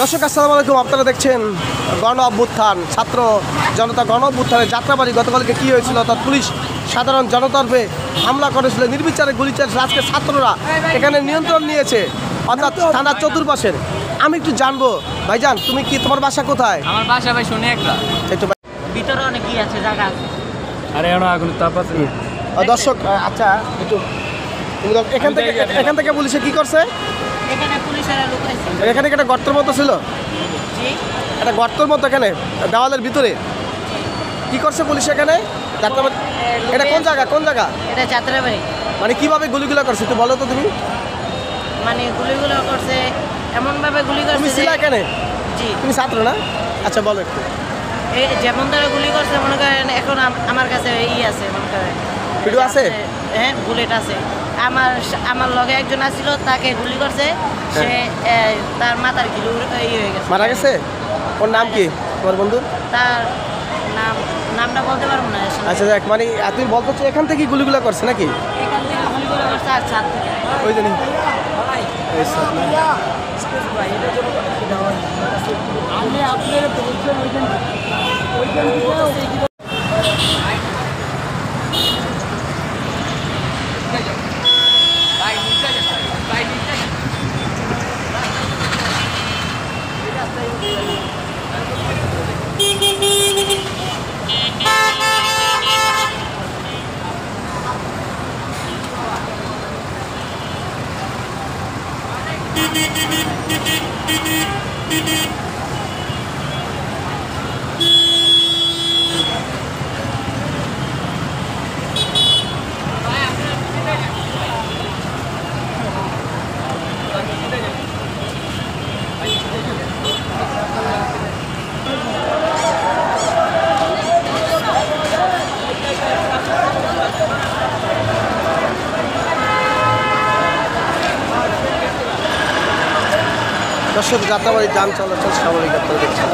দর্শক আসসালামু আলাইকুম, আপনারা দেখছেন গণ অভ্যুত্থান, ছাত্র জনতা গণ অভ্যুত্থানের যাত্রাবাড়ি। গতকালকে কী হয়েছিল, অর্থাৎ পুলিশ সাধারণ জনতার্ফে হামলা করেছিল, নির্বিচারে গুলি চালিয়েছে। আজকে ছাত্ররা এখানে নিয়ন্ত্রণ নিয়েছে, অর্থাৎ থানার চতুর্পাশের। আমি একটু জানবো, ভাইজান তুমি কি, তোমার বাসা কোথায়? আমার বাসা ভাই শুনে একটা একটু ভিতরে অনেক কি আছে জায়গা আছে। আরে আগুন তাপ আছে। দর্শক আচ্ছা একটু এখান থেকে পুলিশে কি করছে? এখানে পুলিশেরা লুকাইছে। এখানে একটা গর্তের মতো ছিল, জি একটা গর্তের মতো এখানে দেওয়ালের ভিতরে কি করছে পুলিশ এখানে? এটা কোন জায়গা, কোন জায়গা? এটা যাত্রাবাড়ি। মানে কিভাবে গুলিগুলো করছে একটু বলো তো তুমি। মানে গুলিগুলো করছে এমন ভাবে গুলি করছে। তুমি ছিলা এখানে? জি। তুমি ছাত্র না? আচ্ছা বলো একটু। এই যেমন ধরে গুলি করছে, মনে করেন এখন আমার কাছে আছে, মনে করেন ভিডিও আছে? হ্যাঁ, বুলেট আছে। আমার লগে একজন আসছিল, তাকে গুলি করছে, সে তার মাথার গিলু হয়ে গেছে, মারা গেছে। ওর নাম কি তোমার বন্ধু? তার নামটা বলতে পারবো না। আচ্ছা দেখ, মানে তুমি বলতে চাও এখান থেকে গুলিগুলো করছে নাকি? এখান থেকে গুলিগুলো করছে আর ছাদ থেকে। ওই জন্য দর্শক যাত্রাবাড়ির যান চলাচল স্বাভাবিক, আপনারা দেখছেন।